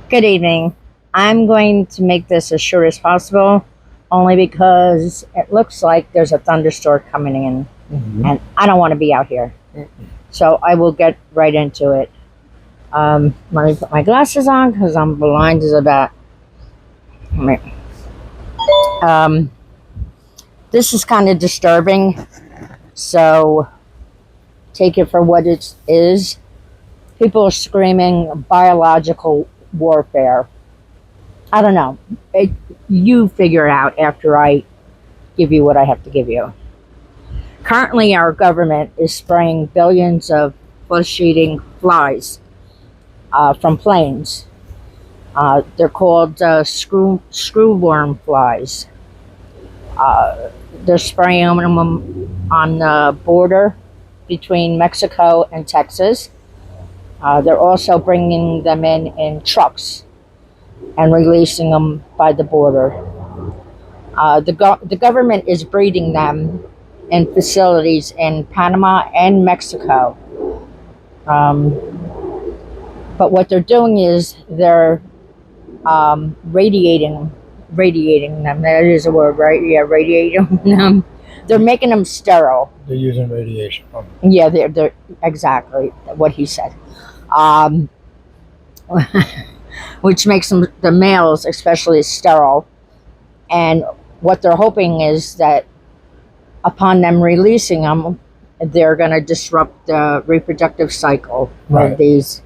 Good evening. I'm going to make this as short as possible, only because it looks like there's a thunderstorm coming in, and I don't want to be out here. So I will get right into it. Let me put my glasses on because I'm blind as a bat. Um, this is kind of disturbing, so take it for what it is. People are screaming biological warfare. I don't know. You figure it out after I give you what I have to give you. Currently, our government is spraying billions of flesh-eating flies from planes. They're called screwworm flies. They're spraying them on the border between Mexico and Texas. They're also bringing them in trucks and releasing them by the border. The government is breeding them in facilities in Panama and Mexico. But what they're doing is they're radiating them. That is a word, right? Yeah, radiating them. They're making them sterile. They're using radiation. Yeah, they're exactly what he said. Which makes them, the males especially, sterile. And what they're hoping is that upon them releasing them, they're going to disrupt the reproductive cycle of these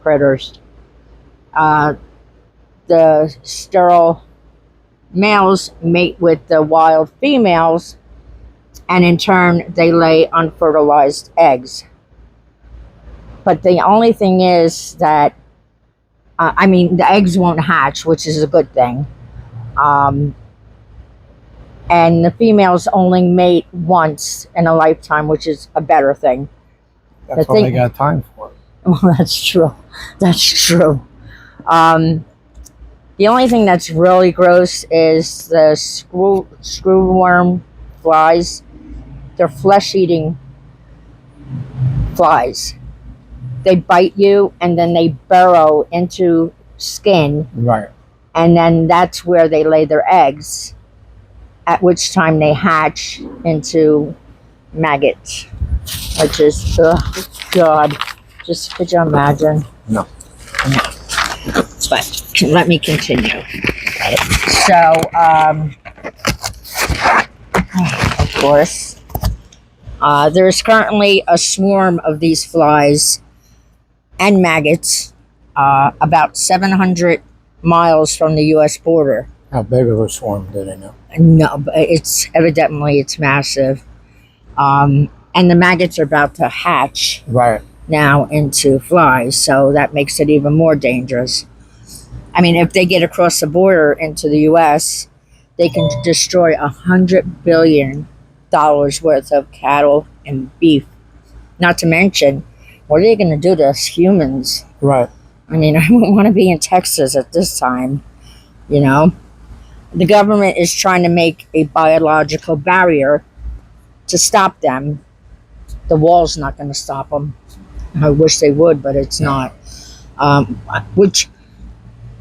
critters. The sterile males mate with the wild females, and in turn they lay unfertilized eggs. But the only thing is that the eggs won't hatch, which is a good thing. And the females only mate once in a lifetime, which is a better thing. That's all they got time for. Well, that's true. That's true. The only thing that's really gross is the screwworm flies. They're flesh-eating flies. They bite you and then they burrow into skin. Right. And then that's where they lay their eggs, at which time they hatch into maggots, which is, oh God, just could you imagine? No. But let me continue. So, of course, there is currently a swarm of these flies and maggots about 700 miles from the U.S. border. How big of a swarm do they know? No, but it's massive. And the maggots are about to hatch now into flies, so that makes it even more dangerous. I mean, if they get across the border into the U.S., they can destroy $100 billion worth of cattle and beef. Not to mention, what are they going to do to us humans? Right. I mean, I wouldn't want to be in Texas at this time, you know? The government is trying to make a biological barrier to stop them. The wall's not going to stop them. I wish they would, but it's not. Which,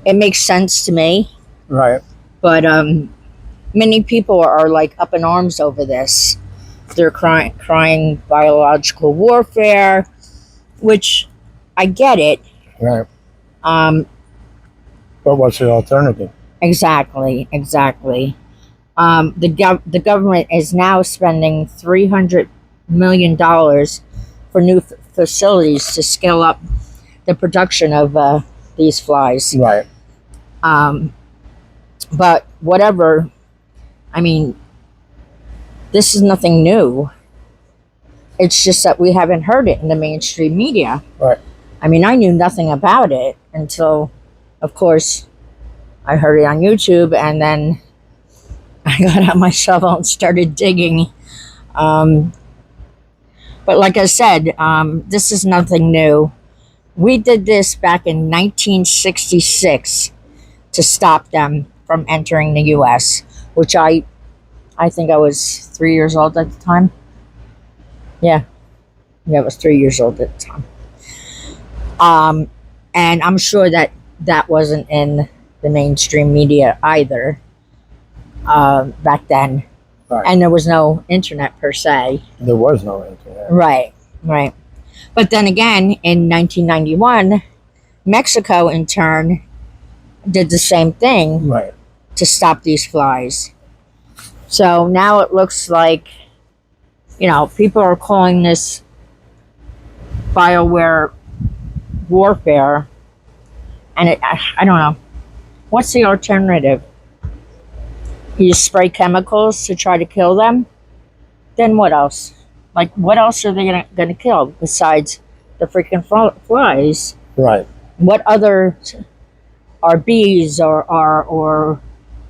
it makes sense to me. Right. But many people are like up in arms over this. They're crying biological warfare, which I get it. Right. But what's the alternative? Exactly. The government is now spending $300 million for new facilities to scale up the production of these flies. Right. But whatever, I mean, this is nothing new. It's just that we haven't heard it in the mainstream media. Right. I mean, I knew nothing about it until, of course, I heard it on YouTube, and then I got out my shovel and started digging. But like I said, this is nothing new. We did this back in 1966 to stop them from entering the U.S., which I think I was 3 years old at the time. Yeah, I was 3 years old at the time. And I'm sure that that wasn't in the mainstream media either back then. Right. And there was no internet per se. There was no internet. Right, right. But then again, in 1991, Mexico in turn did the same thing Right. to stop these flies. So now it looks like, people are calling this bioware warfare. And I don't know. What's the alternative? You spray chemicals to try to kill them? Then what else? Like, what else are they going to kill besides the freaking flies? Right. What other are bees or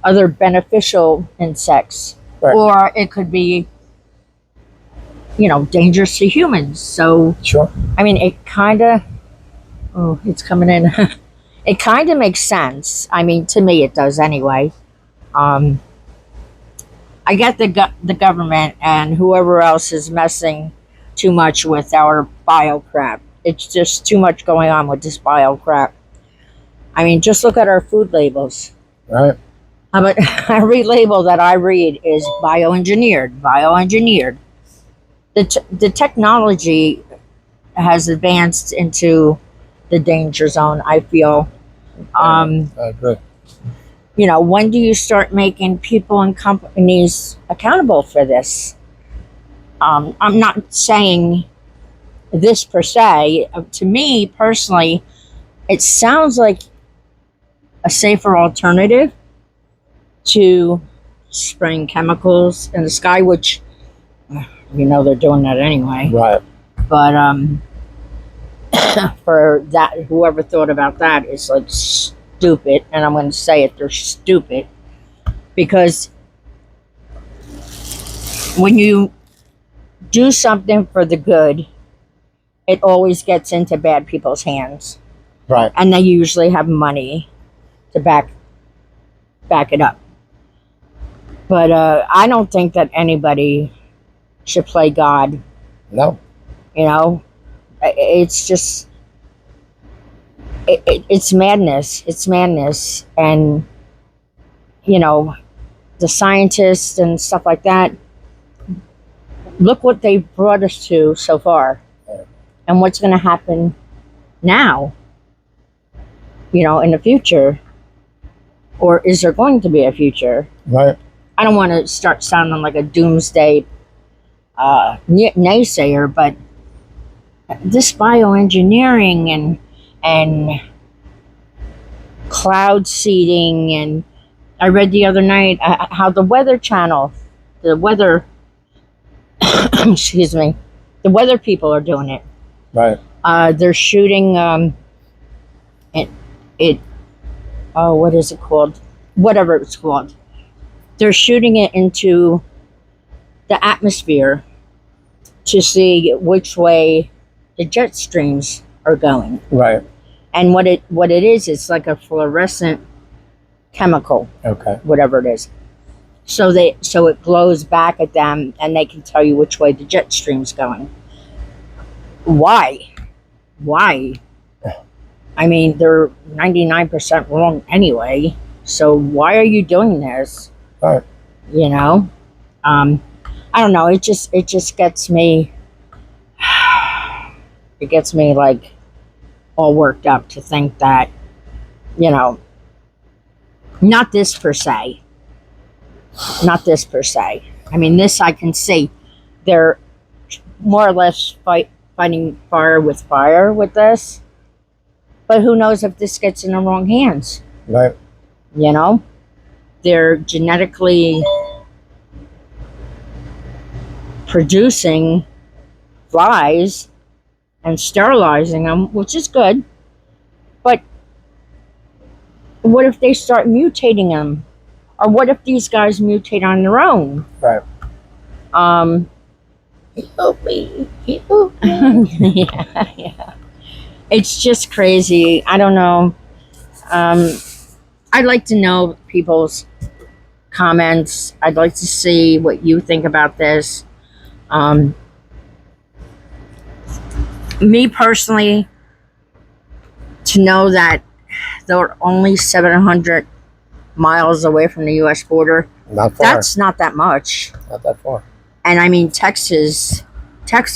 other beneficial insects? Right. Or it could be, dangerous to humans. So, Sure. I mean, it kind of, it's coming in. It kind of makes sense. I mean, to me, it does anyway. I get the government and whoever else is messing too much with our bio crap. It's just too much going on with this bio crap. I mean, just look at our food labels. Right. How about every label that I read is bioengineered, bioengineered. The technology has advanced into the danger zone, I feel. I agree. When do you start making people and companies accountable for this? I'm not saying this per se. To me personally, it sounds like a safer alternative to spraying chemicals in the sky, which they're doing that anyway. Right. But for that, whoever thought about that is like stupid, and I'm going to say it, they're stupid, because when you do something for the good, it always gets into bad people's hands. Right. And they usually have money to back it up. But I don't think that anybody should play God. No. It's just it's madness. It's madness. And the scientists and stuff like that, look what they've brought us to so far. And what's going to happen now, in the future. Or is there going to be a future? Right. I don't want to start sounding like a doomsday naysayer, but this bioengineering and cloud seeding, and I read the other night how the Weather Channel, excuse me, the weather people are doing it. Right. They're shooting what is it called? Whatever it's called. They're shooting it into the atmosphere to see which way the jet streams are going. Right. And what it is, it's like a fluorescent chemical. Okay. Whatever it is. So it glows back at them, and they can tell you which way the jet stream's going. Why? I mean, they're 99% wrong anyway. So why are you doing this? Right. I don't know. It just gets me. It gets me like all worked up to think that, not this per se. Not this per se. I mean, this I can see. They're more or less fighting fire with this. But who knows if this gets in the wrong hands? Right. They're genetically producing flies and sterilizing them, which is good. But what if they start mutating them? Or what if these guys mutate on their own? Right. Help me. Yeah. It's just crazy. I don't know. I'd like to know people's comments. I'd like to see what you think about this. Me personally, to know that they're only 700 miles away from the U.S. border. Not far. That's not that much. Not that far. And I mean, Texas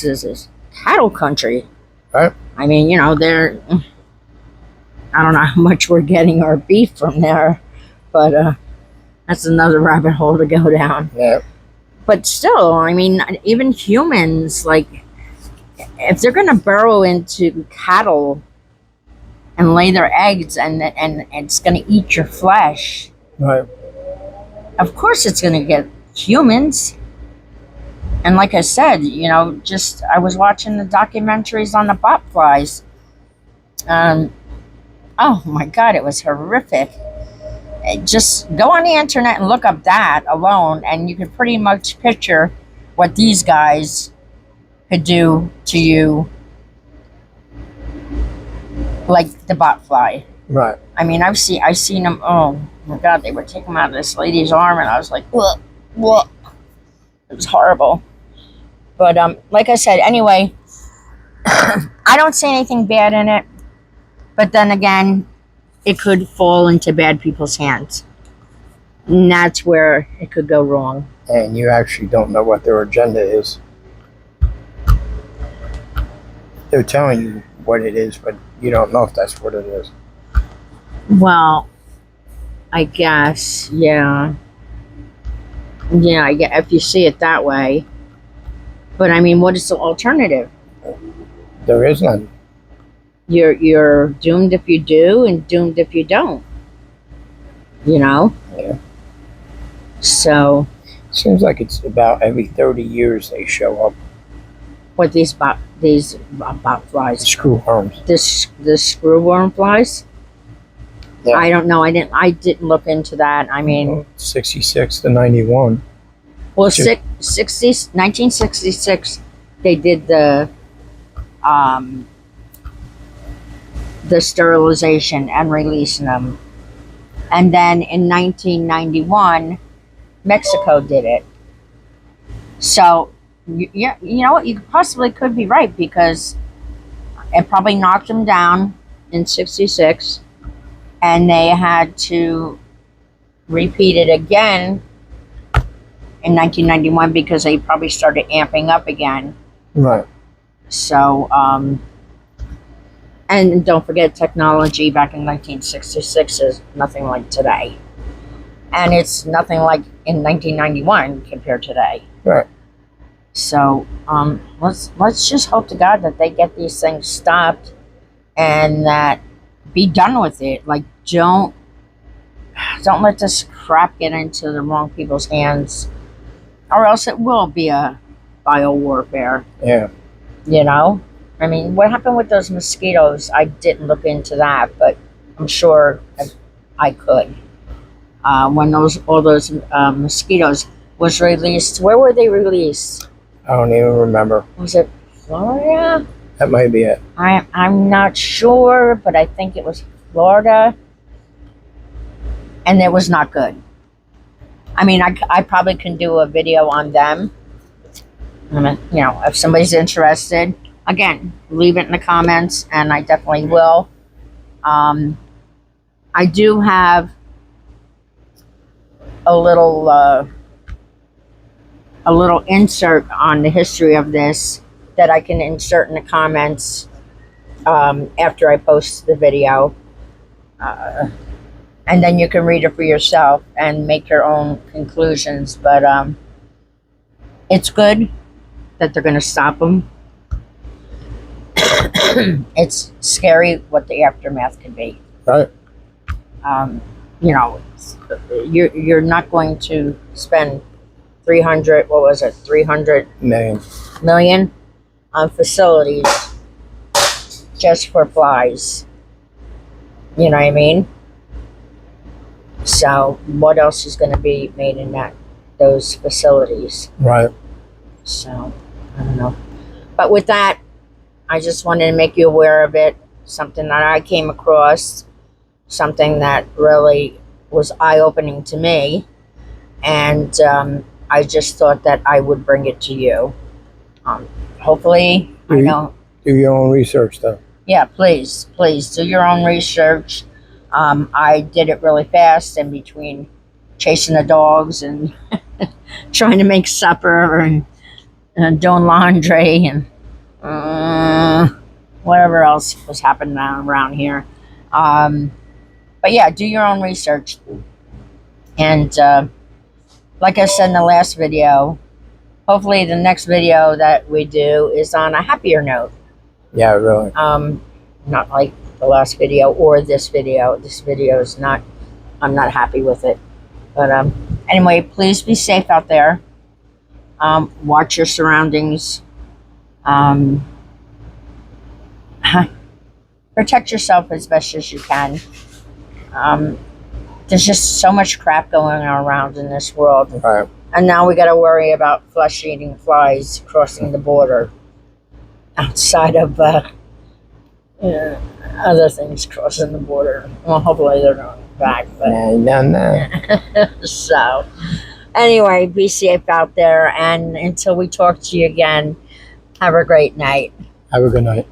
is cattle country. Right. I mean, they're, I don't know how much we're getting our beef from there, but that's another rabbit hole to go down. Yeah. But still, I mean, even humans, like, if they're going to burrow into cattle and lay their eggs and it's going to eat your flesh, Right. of course it's going to get humans. And like I said, I was watching the documentaries on the botflies. Oh my God, it was horrific. Just go on the internet and look up that alone, and you could pretty much picture what these guys could do to you, like the botfly. Right. I mean, I've seen them. Oh my God, they would take them out of this lady's arm, and I was like, what? It was horrible. But like I said, anyway, I don't see anything bad in it. But then again, it could fall into bad people's hands. And that's where it could go wrong. And you actually don't know what their agenda is. They're telling you what it is, but you don't know if that's what it is. Well, I guess, yeah. Yeah, I guess, if you see it that way. But I mean, what is the alternative? There is none. You're doomed if you do and doomed if you don't. Yeah. So Seems like it's about every 30 years they show up. what these bot flies, Screw arms. this screwworm flies? Yeah. I don't know. I didn't look into that. I mean, 66 to 91. well, Sure. 1966, they did the sterilization and releasing them. And then in 1991, Mexico did it. So, you know what? You possibly could be right, because it probably knocked them down in 66, and they had to repeat it again in 1991 because they probably started amping up again. Right. So, and don't forget, technology back in 1966 is nothing like today. And it's nothing like in 1991 compared to today. Right. So, let's just hope to God that they get these things stopped and that be done with it. Like, don't let this crap get into the wrong people's hands, or else it will be a bio-warfare. Yeah. I mean, what happened with those mosquitoes? I didn't look into that, but I'm sure I could. When all those mosquitoes was released, where were they released? I don't even remember. Was it Florida? That might be it. I'm not sure, but I think it was Florida, and it was not good. I mean, I probably can do a video on them. I mean, if somebody's interested, again, leave it in the comments, and I definitely will. I do have a little insert on the history of this that I can insert in the comments after I post the video. And then you can read it for yourself and make your own conclusions. But it's good that they're going to stop them. It's scary what the aftermath could be. Right. You're not going to spend 300 million on facilities just for flies. You know what I mean? So what else is going to be made in those facilities? Right. So I don't know. But with that, I just wanted to make you aware of it. Something that I came across, something that really was eye-opening to me, and I just thought that I would bring it to you. Hopefully, I know. Do your own research, though. Yeah, please do your own research. I did it really fast in between chasing the dogs and trying to make supper and doing laundry and whatever else was happening around here. But yeah, do your own research. And like I said in the last video, hopefully the next video that we do is on a happier note. Yeah, really. Not like the last video or this video. This video is not, I'm not happy with it. But anyway, please be safe out there. Watch your surroundings. Protect yourself as best as you can. There's just so much crap going around in this world. Right. And now we got to worry about flesh-eating flies crossing the border outside of other things crossing the border. Well, hopefully they're not back. But No. so, anyway, be safe out there. And until we talk to you again, have a great night. Have a good night.